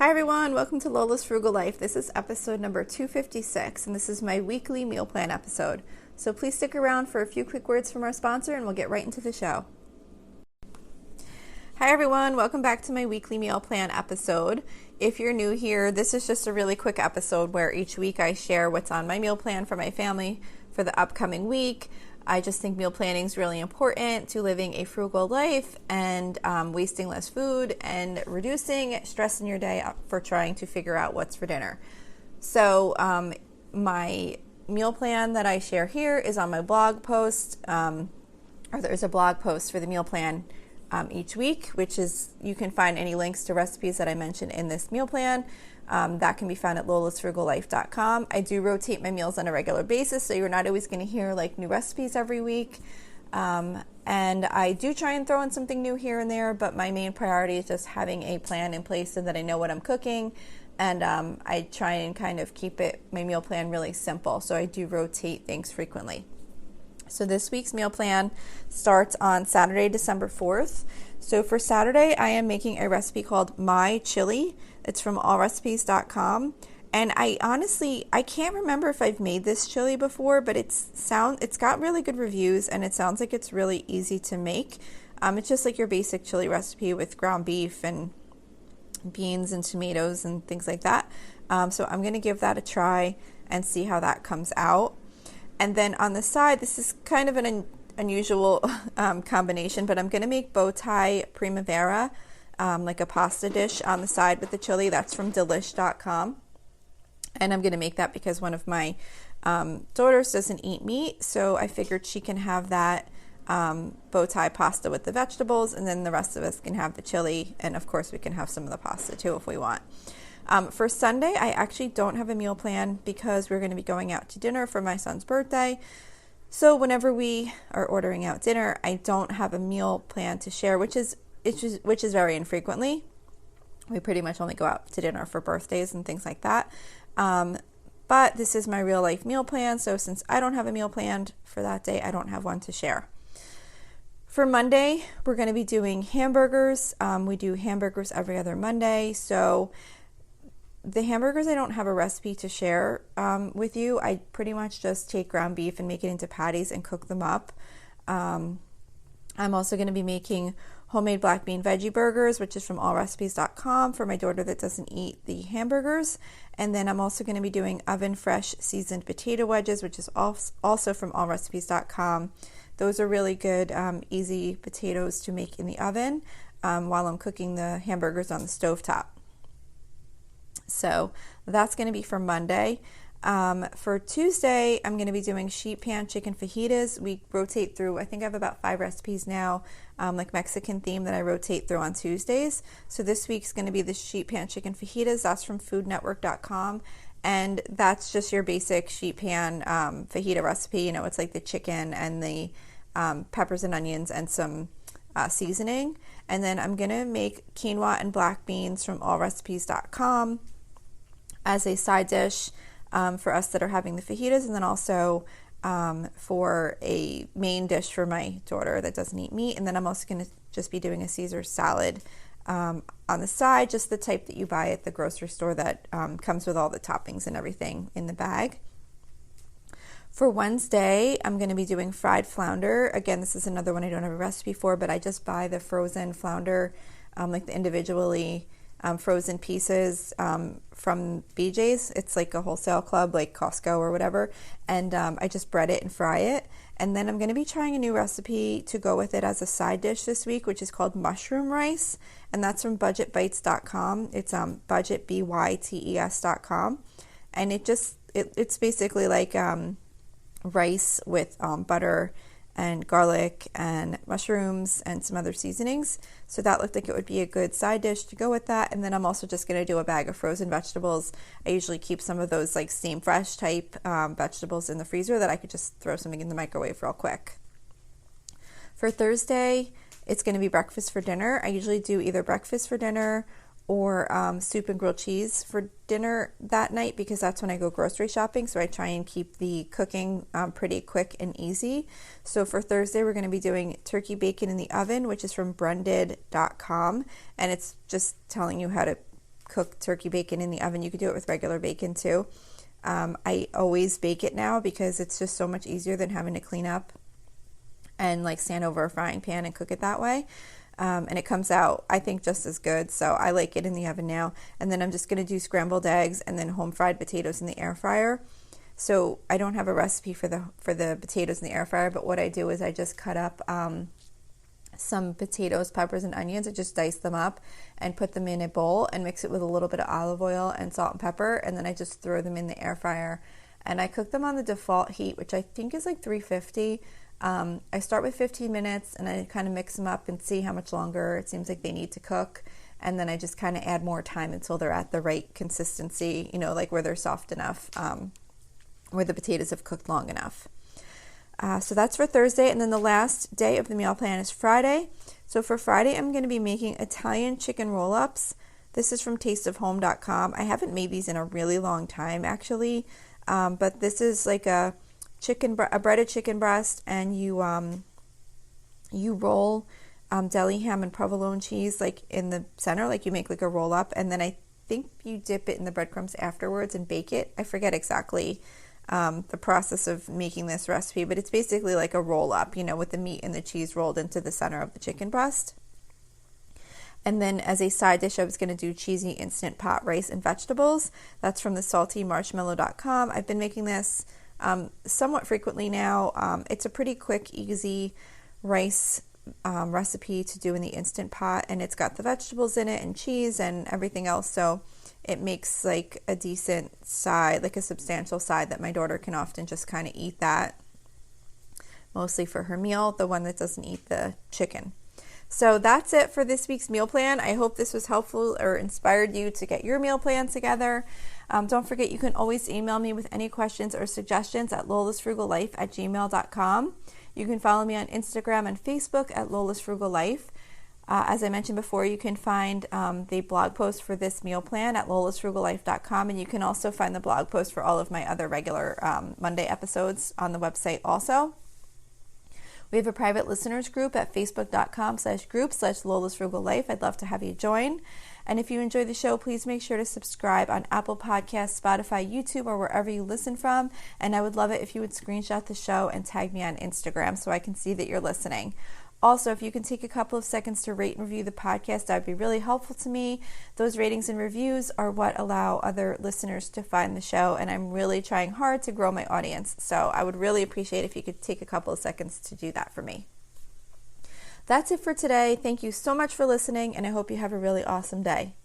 Hi everyone, welcome to Lola's Frugal Life. This is episode number 256, and this is my weekly meal plan episode. So please stick around for a few quick words from our sponsor, and we'll get right into the show. Hi everyone, welcome back to my weekly meal plan episode. If you're new here, this is just a really quick episode where each week I share what's on my meal plan for my family for the upcoming week. I just think meal planning is really important to living a frugal life and wasting less food and reducing stress in your day for trying to figure out what's for dinner. So my meal plan that I share here is on my blog post, or there's a blog post for the meal plan each week, which is, you can find any links to recipes that I mentioned in this meal plan. That can be found at lolasfrugallife.com. I do rotate my meals on a regular basis, so you're not always going to hear like new recipes every week. And I do try and throw in something new here and there, but my main priority is just having a plan in place so that I know what I'm cooking. And I try and kind of keep my meal plan really simple, so I do rotate things frequently. So this week's meal plan starts on Saturday, December 4th. So for Saturday, I am making a recipe called My Chili. It's from allrecipes.com. And I can't remember if I've made this chili before, but it's got really good reviews, and it sounds like it's really easy to make. It's just like your basic chili recipe with ground beef and beans and tomatoes and things like that. So I'm going to give that a try and see how that comes out. And then on the side, this is kind of an unusual combination, but I'm going to make bow tie primavera, like a pasta dish on the side with the chili. That's from delish.com. And I'm going to make that because one of my daughters doesn't eat meat, so I figured she can have that bow tie pasta with the vegetables, and then the rest of us can have the chili, and of course we can have some of the pasta too if we want. For Sunday, I actually don't have a meal plan because we're going to be going out to dinner for my son's birthday. So whenever we are ordering out dinner, I don't have a meal plan to share, which is very infrequently. We pretty much only go out to dinner for birthdays and things like that. But this is my real life meal plan. So since I don't have a meal planned for that day, I don't have one to share. For Monday, we're going to be doing hamburgers. We do hamburgers every other Monday. So the hamburgers, I don't have a recipe to share with you. I pretty much just take ground beef and make it into patties and cook them up. I'm also going to be making homemade black bean veggie burgers, which is from allrecipes.com for my daughter that doesn't eat the hamburgers. And then I'm also going to be doing oven fresh seasoned potato wedges, which is also from allrecipes.com. Those are really good, easy potatoes to make in the oven while I'm cooking the hamburgers on the stovetop. So that's going to be for Monday. For Tuesday, I'm going to be doing sheet pan chicken fajitas. We rotate through, I think I have about 5 recipes now, like Mexican theme, that I rotate through on Tuesdays. So this week's going to be the sheet pan chicken fajitas. That's from foodnetwork.com. And that's just your basic sheet pan fajita recipe. You know, it's like the chicken and the peppers and onions and some seasoning. And then I'm going to make quinoa and black beans from allrecipes.com as a side dish for us that are having the fajitas, and then also for a main dish for my daughter that doesn't eat meat. And then I'm also going to just be doing a Caesar salad on the side, just the type that you buy at the grocery store that comes with all the toppings and everything in the bag. For Wednesday, I'm going to be doing fried flounder. Again, this is another one I don't have a recipe for, but I just buy the frozen flounder, like the individually frozen pieces from BJ's. It's like a wholesale club, like Costco or whatever. And I just bread it and fry it. And then I'm going to be trying a new recipe to go with it as a side dish this week, which is called mushroom rice. And that's from budgetbites.com. It's budgetbytes.com. And it's basically like rice with butter and garlic and mushrooms and some other seasonings. So that looked like it would be a good side dish to go with that. And then I'm also just going to do a bag of frozen vegetables. I usually keep some of those like steam fresh type vegetables in the freezer that I could just throw something in the microwave real quick. For Thursday, it's going to be breakfast for dinner. I usually do either breakfast for dinner or soup and grilled cheese for dinner that night because that's when I go grocery shopping. So I try and keep the cooking pretty quick and easy. So for Thursday, we're going to be doing turkey bacon in the oven, which is from brunded.com. And it's just telling you how to cook turkey bacon in the oven. You could do it with regular bacon too. I always bake it now because it's just so much easier than having to clean up and like stand over a frying pan and cook it that way. And it comes out, I think, just as good. So I like it in the oven now. And then I'm just going to do scrambled eggs and then home fried potatoes in the air fryer. So I don't have a recipe for the potatoes in the air fryer, but what I do is I just cut up some potatoes, peppers, and onions. I just dice them up and put them in a bowl and mix it with a little bit of olive oil and salt and pepper, and then I just throw them in the air fryer. And I cook them on the default heat, which I think is like 350. I start with 15 minutes and I kind of mix them up and see how much longer it seems like they need to cook. And then I just kind of add more time until they're at the right consistency, like where they're soft enough, where the potatoes have cooked long enough. So that's for Thursday. And then the last day of the meal plan is Friday. So for Friday, I'm going to be making Italian chicken roll-ups. This is from tasteofhome.com. I haven't made these in a really long time, actually. But this is like a breaded chicken breast, and you roll deli ham and provolone cheese like in the center, like you make like a roll up, and then I think you dip it in the breadcrumbs afterwards and bake it. I forget exactly the process of making this recipe, but it's basically like a roll up, with the meat and the cheese rolled into the center of the chicken breast. And then as a side dish, I was going to do cheesy instant pot rice and vegetables. That's from the saltymarshmallow.com. I've been making this somewhat frequently now. It's a pretty quick, easy rice recipe to do in the Instant Pot, and it's got the vegetables in it and cheese and everything else, so it makes like a decent side, like a substantial side that my daughter can often just kind of eat that mostly for her meal, the one that doesn't eat the chicken. So that's it for this week's meal plan. I hope this was helpful or inspired you to get your meal plan together. Don't forget, you can always email me with any questions or suggestions at lolasfrugallife@gmail.com. You can follow me on Instagram and Facebook at lolasfrugallife. As I mentioned before, you can find the blog post for this meal plan at lolasfrugallife.com, and you can also find the blog post for all of my other regular Monday episodes on the website also. We have a private listeners group at facebook.com/group/lolasfrugallife. I'd love to have you join. And if you enjoy the show, please make sure to subscribe on Apple Podcasts, Spotify, YouTube, or wherever you listen from. And I would love it if you would screenshot the show and tag me on Instagram so I can see that you're listening. Also, if you can take a couple of seconds to rate and review the podcast, that would be really helpful to me. Those ratings and reviews are what allow other listeners to find the show, and I'm really trying hard to grow my audience. So I would really appreciate if you could take a couple of seconds to do that for me. That's it for today. Thank you so much for listening, and I hope you have a really awesome day.